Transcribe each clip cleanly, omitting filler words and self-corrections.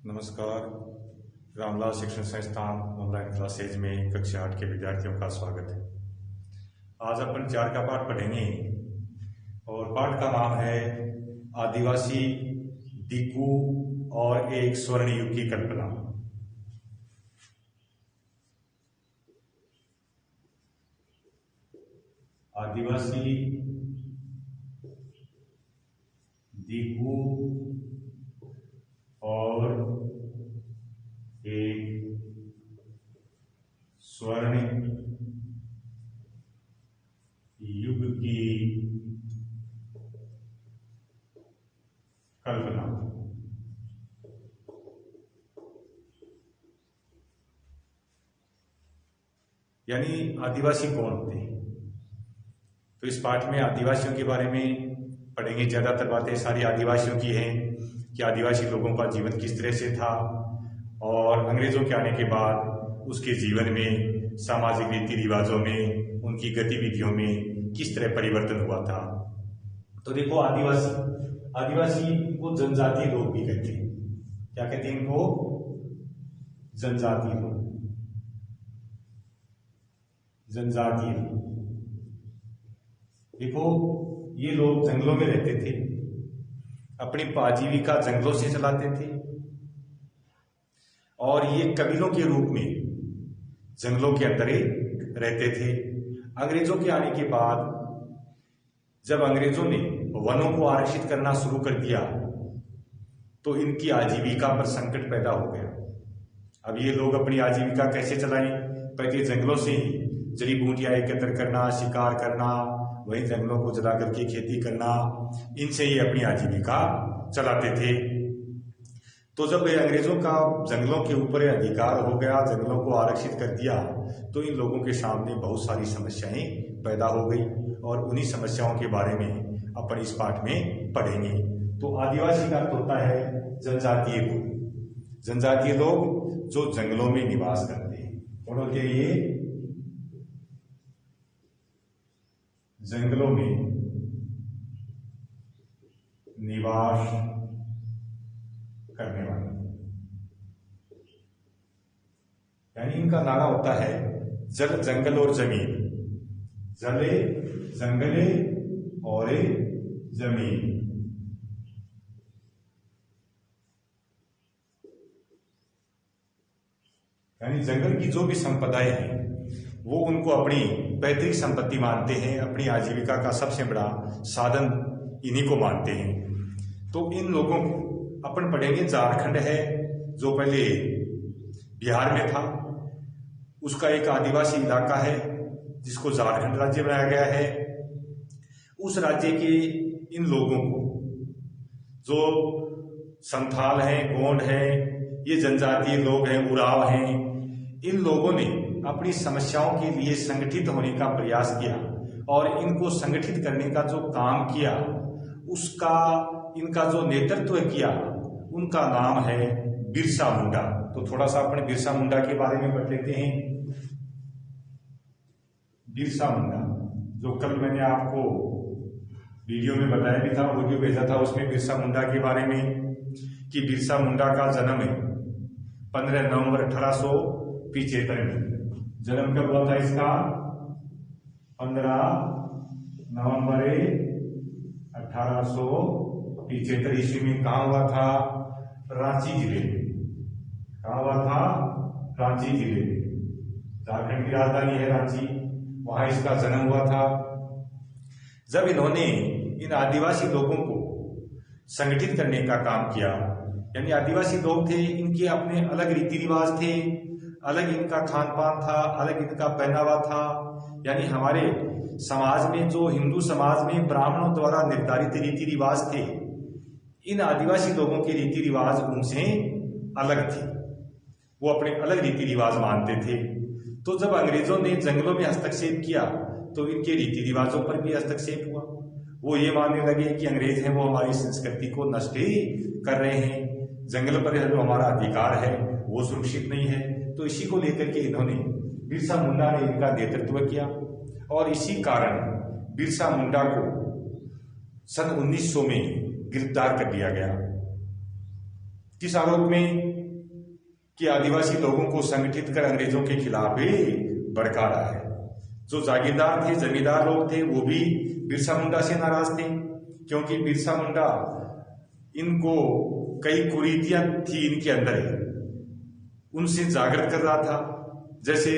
नमस्कार। रामलाल शिक्षण संस्थान ऑनलाइन क्लासेज में कक्षा 8 के विद्यार्थियों का स्वागत है। आज अपन 4 का पाठ पढ़ेंगे और पाठ का नाम है आदिवासी दिकू और एक स्वर्ण युग की कल्पना। आदिवासी दिकू और एक स्वर्ण युग की कल्पना। यानी आदिवासी कौन होते हैं, तो इस पाठ में आदिवासियों के बारे में पढ़ेंगे। ज्यादातर बातें सारी आदिवासियों की हैं कि आदिवासी लोगों का जीवन किस तरह से था और अंग्रेजों के आने के बाद उसके जीवन में, सामाजिक रीति रिवाजों में, उनकी गतिविधियों में किस तरह परिवर्तन हुआ था। तो देखो, आदिवासी को जनजातीय लोग भी कहते हैं। क्या कहते हैं इनको? जनजातीय लोग। जनजातीय देखो, ये लोग जंगलों में रहते थे, अपनी आजीविका जंगलों से चलाते थे और ये कबीलों के रूप में जंगलों के अंदर रहते थे। अंग्रेजों के आने के बाद जब अंग्रेजों ने वनों को आरक्षित करना शुरू कर दिया तो इनकी आजीविका पर संकट पैदा हो गया। अब ये लोग अपनी आजीविका कैसे चलाएं? पहले जंगलों से ही जड़ी बूटियां एकत्र करना, शिकार करना, वहीं जंगलों को जला करके खेती करना, इनसे ही अपनी आजीविका चलाते थे। तो जब अंग्रेजों का जंगलों के ऊपर अधिकार हो गया, जंगलों को आरक्षित कर दिया, तो इन लोगों के सामने बहुत सारी समस्याएं पैदा हो गई और उन्हीं समस्याओं के बारे में अपन इस पाठ में पढ़ेंगे। तो आदिवासी का अर्थ होता है जनजातीय लोग। जनजातीय लोग जो जंगलों में निवास करते हैं। कौन होते हैं ये? जंगलों में निवास करने वाले, यानी इनका नारा होता है जल, जंगल और जमीन। जले, जंगले और जमीन। यानी जंगल की जो भी संपदाएं हैं वो उनको अपनी पैतृक संपत्ति मानते हैं, अपनी आजीविका का सबसे बड़ा साधन इन्हीं को मानते हैं। तो इन लोगों को अपन पढ़ेंगे। झारखंड है जो पहले बिहार में था, उसका एक आदिवासी इलाका है जिसको झारखंड राज्य बनाया गया है। उस राज्य के इन लोगों को, जो संथाल हैं, गोंड हैं, ये जनजातीय लोग हैं, उराव हैं, इन लोगों ने अपनी समस्याओं के लिए संगठित होने का प्रयास किया और इनको संगठित करने का जो काम किया, उसका इनका जो नेतृत्व किया, उनका नाम है बिरसा मुंडा। तो थोड़ा सा अपने बिरसा मुंडा के बारे में पढ़ लेते हैं। बिरसा मुंडा, जो कल मैंने आपको वीडियो में बताया भी था, वीडियो भेजा था उसमें बिरसा मुंडा के बारे में कि बिरसा मुंडा का जन्म है 15 नवंबर 1875 में। जन्म कब हुआ था इसका? 15 नवंबर 1875 ईस्वी में। कहा हुआ था? रांची जिले में। कहा हुआ था? रांची जिले में। झारखंड की राजधानी है रांची, वहां इसका जन्म हुआ था। जब इन्होंने इन आदिवासी लोगों को संगठित करने का काम किया, यानी आदिवासी लोग थे, इनके अपने अलग रीति रिवाज थे, अलग इनका खान पान था, अलग इनका पहनावा था। यानी हमारे समाज में, जो हिंदू समाज में ब्राह्मणों द्वारा निर्धारित रीति रिवाज थे, इन आदिवासी लोगों के रीति रिवाज उनसे अलग थे। वो अपने अलग रीति रिवाज मानते थे। तो जब अंग्रेजों ने जंगलों में हस्तक्षेप किया तो इनके रीति रिवाजों पर भी हस्तक्षेप हुआ। वो ये मानने लगे कि अंग्रेज हैं वो हमारी संस्कृति को नष्ट ही कर रहे हैं, जंगल पर जो हमारा अधिकार है वो सुरक्षित नहीं है। तो इसी को लेकर के इन्होंने, बिरसा मुंडा ने इनका नेतृत्व किया और इसी कारण बिरसा मुंडा को सन 1900 में गिरफ्तार कर लिया गया। किस आरोप में? कि आदिवासी लोगों को संगठित कर अंग्रेजों के खिलाफ ही भड़का रहा है। जो जागीरदार थे, जमींदार लोग थे, वो भी बिरसा मुंडा से नाराज थे, क्योंकि बिरसा मुंडा इनको कई कुरीतियां थी इनके अंदर ही, उनसे जागृत कर रहा था। जैसे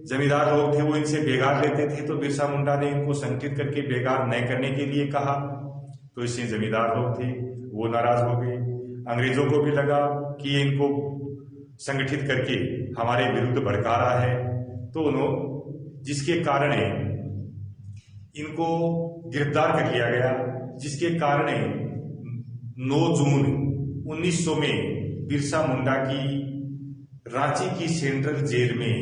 जमींदार लोग थे वो इनसे बेगार लेते थे, तो बिरसा मुंडा ने इनको संगठित करके बेगार न करने के लिए कहा। तो इससे जमींदार लोग थे वो नाराज हो गए। अंग्रेजों को भी लगा कि ये इनको संगठित करके हमारे विरुद्ध भड़का रहा है, तो उन्होंने, जिसके कारण इनको गिरफ्तार कर लिया गया, जिसके कारण 9 जून 1900 में बिरसा मुंडा की रांची की सेंट्रल जेल में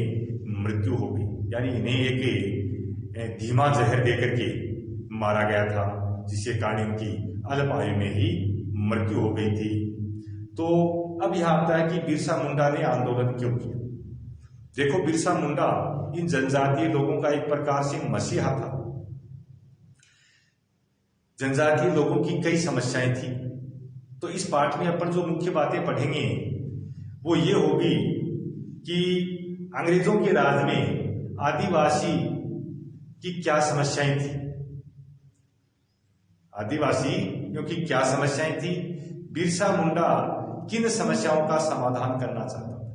मृत्यु हो गई। यानी इन्हें एक धीमा जहर देकर के मारा गया था, जिसके कारण इनकी अल्प आयु में ही मृत्यु हो गई थी। तो अब यह आता है कि बिरसा मुंडा ने आंदोलन क्यों किया। देखो, बिरसा मुंडा इन जनजातीय लोगों का एक प्रकार से मसीहा था। जनजातीय लोगों की कई समस्याएं थी। तो इस पाठ में अपन जो मुख्य बातें पढ़ेंगे वो ये होगी कि अंग्रेजों के राज में आदिवासी की क्या समस्याएं थी, आदिवासियों की क्या समस्याएं थी, बिरसा मुंडा किन समस्याओं का समाधान करना चाहता था।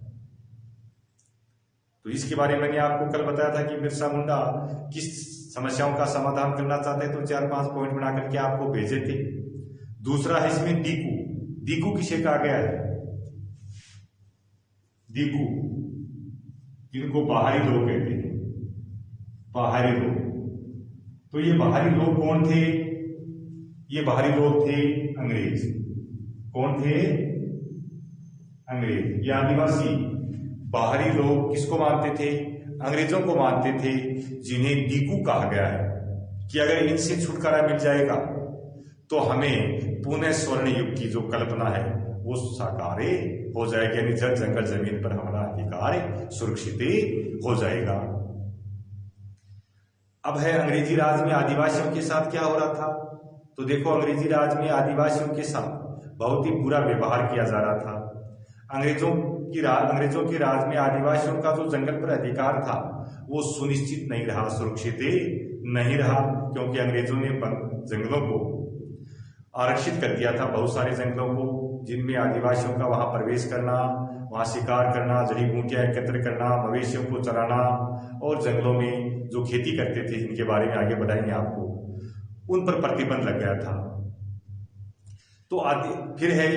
तो इसके बारे में मैंने आपको कल बताया था कि बिरसा मुंडा किस समस्याओं का समाधान करना चाहते हैं, तो 4-5 पॉइंट बना करके आपको भेजे थे। दूसरा है इसमें दीकू। दीकू किसे कहा गया है? दीकू, जिनको बाहरी लोग कहते हैं, बाहरी लोग। तो ये बाहरी लोग कौन थे? ये बाहरी लोग थे अंग्रेज। कौन थे? अंग्रेज। ये आदिवासी बाहरी लोग किसको मानते थे? अंग्रेजों को मानते थे, जिन्हें दीकू कहा गया है कि अगर इनसे छुटकारा मिल जाएगा तो हमें पुनः स्वर्ण युग की जो कल्पना है वो साकार हो जाएगी, यानी जल जंगल जमीन पर हमारा अधिकार सुरक्षित हो जाएगा। अब है अंग्रेजी राज में आदिवासियों के साथ क्या हो रहा था। तो देखो, अंग्रेजी राज में आदिवासियों के साथ बहुत ही बुरा व्यवहार किया जा रहा था। अंग्रेजों के राज में आदिवासियों का जो जंगल पर अधिकार था वो सुनिश्चित नहीं रहा, सुरक्षित नहीं रहा, क्योंकि अंग्रेजों ने जंगलों को आरक्षित कर दिया था, बहुत सारे जंगलों को, जिनमें आदिवासियों का वहां प्रवेश करना, वहां शिकार करना, जड़ी बूटियां एकत्र करना, मवेशियों को चराना और जंगलों में जो खेती करते थे, जिनके बारे में आगे बताएंगे आपको, उन पर प्रतिबंध लग गया था। तो फिर है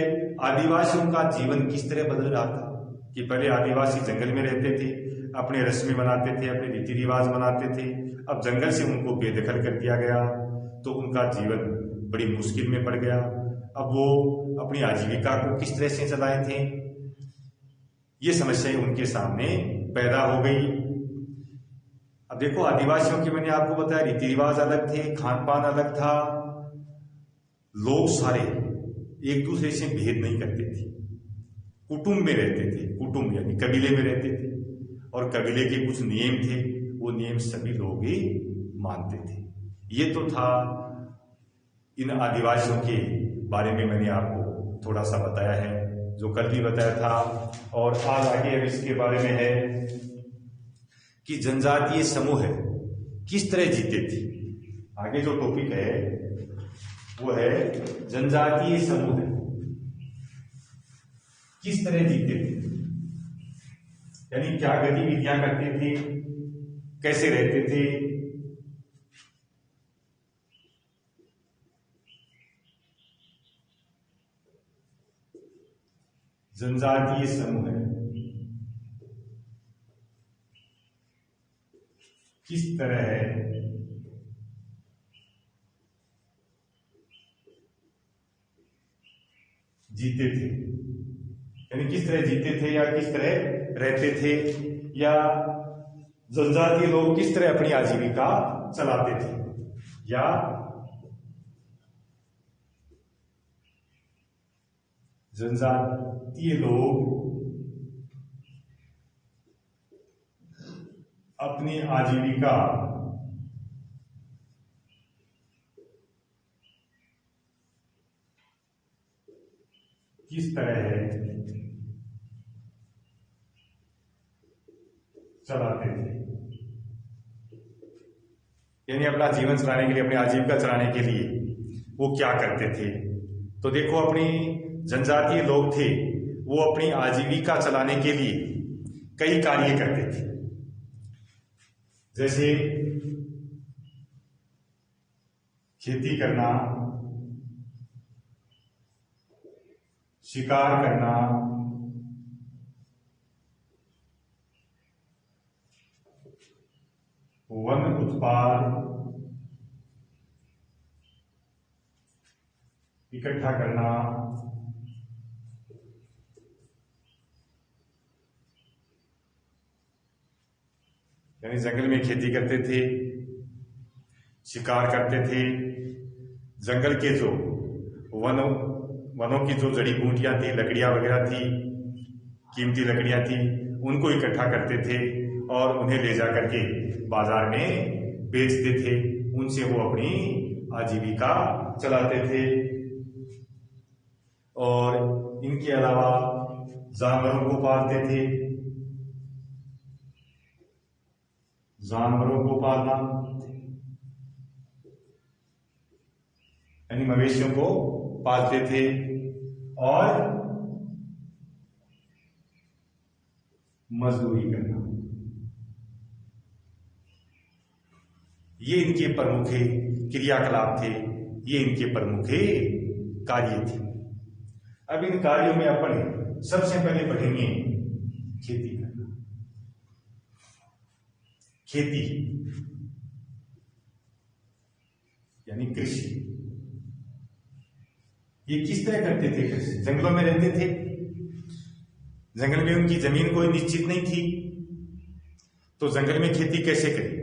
आदिवासियों का जीवन किस तरह बदल रहा था कि पहले आदिवासी जंगल में रहते थे, अपने रस्में बनाते थे, अपने रीति रिवाज बनाते थे। अब जंगल से उनको बेदखल कर दिया गया तो उनका जीवन बड़ी मुश्किल में पड़ गया। अब वो अपनी आजीविका को किस तरह से चलाए थे, ये समस्याएं उनके सामने पैदा हो गई। अब देखो, आदिवासियों के मैंने आपको बताया रीति रिवाज अलग थे, खान पान अलग था, लोग सारे एक दूसरे से भेद नहीं करते थे, कुटुंब में रहते थे, कुटुंब यानी कबीले में रहते थे, और कबीले के कुछ नियम थे, वो नियम सभी लोग ही मानते थे। ये तो था इन आदिवासियों के बारे में मैंने आपको थोड़ा सा बताया है, जो कल भी बताया था। और आज आगे अब इसके बारे में है कि जनजातीय समूह किस तरह जीते थे। आगे जो टॉपिक है वो है जनजातीय समूह किस तरह जीते थे, यानी क्या गतिविधियां करते थे, कैसे रहते थे। जनजातीय समूह किस तरह जीते थे, यानी किस तरह जीते थे या किस तरह रहते थे, या जनजातीय लोग किस तरह अपनी आजीविका चलाते थे, या जनजातीय लोग अपनी आजीविका किस तरह चलाते थे, यानी अपना जीवन चलाने के लिए, अपनी आजीविका चलाने के लिए वो क्या करते थे। तो देखो, अपनी जनजातीय लोग थे, वो अपनी आजीविका चलाने के लिए कई कार्य करते थे, जैसे खेती करना, शिकार करना, वन उत्पाद इकट्ठा करना, यानी जंगल में खेती करते थे, शिकार करते थे, जंगल के जो वनों की जो जड़ी बूटियां थी, लकड़ियां वगैरह थी, कीमती लकड़ियां थी, उनको इकट्ठा करते थे और उन्हें ले जा करके बाजार में बेचते थे। उनसे वो अपनी आजीविका चलाते थे। और इनके अलावा जानवरों को पालते थे, जानवरों को पालना यानी मवेशियों को पालते थे, और मजदूरी करना, ये इनके प्रमुख क्रियाकलाप थे, ये इनके प्रमुख कार्य थे। अब इन कार्यों में अपन सबसे पहले पढ़ेंगे खेती करना। खेती यानी कृषि, ये किस तरह करते थे कृषि? जंगलों में रहते थे, जंगल में उनकी जमीन कोई निश्चित नहीं थी, तो जंगल में खेती कैसे करें?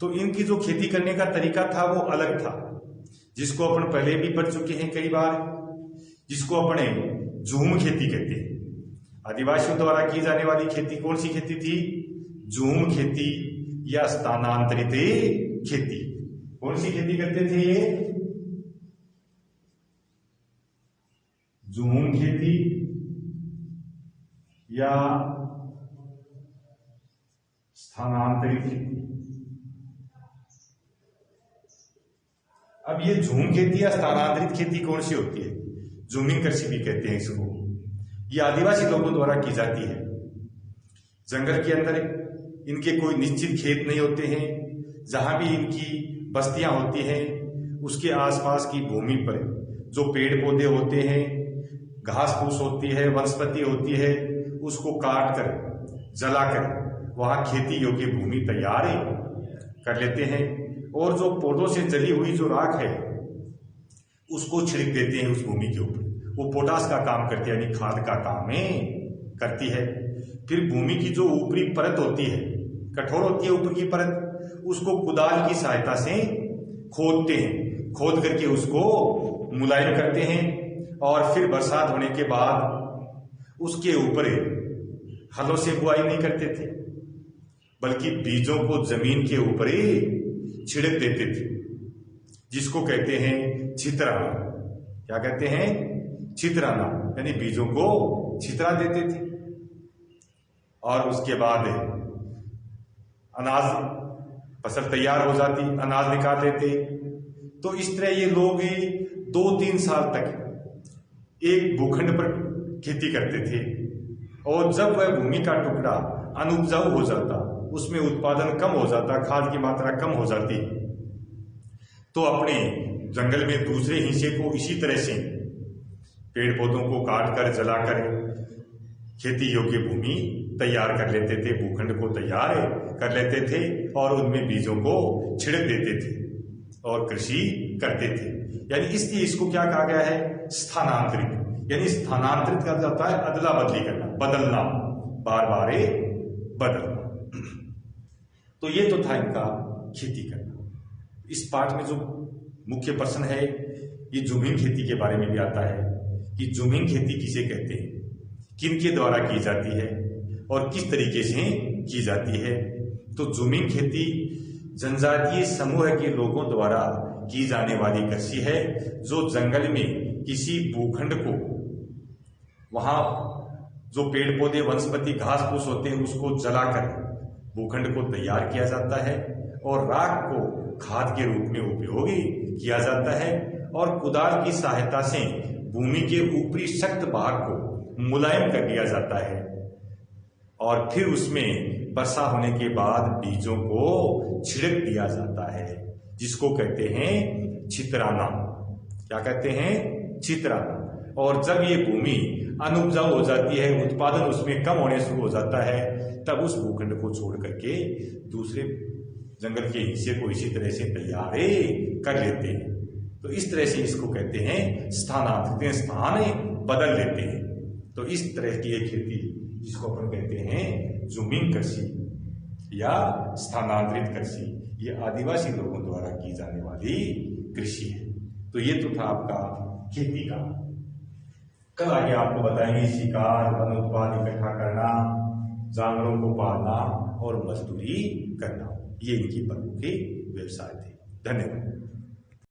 तो इनकी जो खेती करने का तरीका था वो अलग था, जिसको अपन पहले भी पढ़ चुके हैं कई बार, जिसको अपने झूम खेती कहते हैं। आदिवासियों द्वारा की जाने वाली खेती कौन सी खेती थी? झूम खेती या स्थानांतरित खेती। कौन सी खेती करते थे ये? झूम खेती या स्थानांतरित खेती। अब ये झूम खेती या स्थानांतरित खेती कौन सी होती है? झूमिंग कृषि भी कहते हैं इसको। ये आदिवासी लोगों द्वारा की जाती है। जंगल के अंदर इनके कोई निश्चित खेत नहीं होते हैं, जहां भी इनकी बस्तियां होती हैं उसके आसपास की भूमि पर जो पेड़ पौधे होते हैं, घास फूस होती है, वनस्पति होती है, उसको काट कर जलाकर वहां खेती योग्य भूमि तैयार कर लेते हैं, और जो पौधों से जली हुई जो राख है उसको छिड़क देते हैं उस भूमि के ऊपर। वो पोटास का काम करती है, यानी खाद का काम करती है। फिर भूमि की जो ऊपरी परत होती है, कठोर होती है ऊपर की परत, उसको कुदाल की सहायता से खोदते हैं, खोद करके उसको मुलायम करते हैं, और फिर बरसात होने के बाद उसके ऊपर हलों से बुआई नहीं करते थे, बल्कि बीजों को जमीन के ऊपर ही छिड़क देते थे, जिसको कहते हैं छितराना। क्या कहते हैं? छितराना, यानी बीजों को छितरा देते थे। और उसके बाद अनाज, फसल तैयार हो जाती, अनाज निकाल लेते। तो इस तरह ये लोग 2-3 साल तक एक भूखंड पर खेती करते थे, और जब वह भूमि का टुकड़ा अनुपजाऊ हो जाता, उसमें उत्पादन कम हो जाता, खाद की मात्रा कम हो जाती, तो अपने जंगल में दूसरे हिस्से को इसी तरह से पेड़ पौधों को काटकर जलाकर खेती योग्य भूमि तैयार कर लेते थे, भूखंड को तैयार कर लेते थे, और उनमें बीजों को छिड़क देते थे और कृषि करते थे। यानी इसलिए इसको क्या कहा गया है? स्थानांतरित। यानी स्थानांतरित का जाता है अदला बदली करना, बदलना, बार बार बदलना। तो ये तो था इनका खेती करना। इस पाठ में जो मुख्य प्रश्न है ये झूमिंग खेती के बारे में भी आता है कि झूमिंग खेती किसे कहते हैं, किनके द्वारा की जाती है और किस तरीके से की जाती है। तो झूमिंग खेती जनजातीय समूह के लोगों द्वारा की जाने वाली कृषि है, जो जंगल में किसी भूखंड को वहां जो पेड़ पौधे वनस्पति घास फूस होते हैं उसको जलाकर भूखंड को तैयार किया जाता है और राख को खाद के रूप में उपयोगी किया जाता है और कुदाल की सहायता से भूमि के ऊपरी सख्त भाग को मुलायम कर दिया जाता है और फिर उसमें वर्षा होने के बाद बीजों को छिड़क दिया जाता है, जिसको कहते हैं छितराना। क्या कहते हैं? छितराना। और जब ये भूमि अनुपजाऊ हो जाती है, उत्पादन उसमें कम होने शुरू हो जाता है, तब उस भूखंड को छोड़ करके दूसरे जंगल के हिस्से को इसी तरह से तैयार कर लेते हैं। तो इस तरह से इसको कहते हैं स्थानांतरित, स्थान बदल लेते हैं। तो इस तरह की एक खेती जिसको अपन कहते हैं जूमिंग कृषि या स्थानांतरित कृषि, ये आदिवासी लोगों द्वारा की जाने वाली कृषि है। तो ये तो था आपका खेती का। कल आगे आपको बताएंगे शिकार, वन उत्पाद इकट्ठा करना, जानवरों को पालना और मजदूरी करना। ये इनकी प्रमुख व्यवसाय थे। धन्यवाद।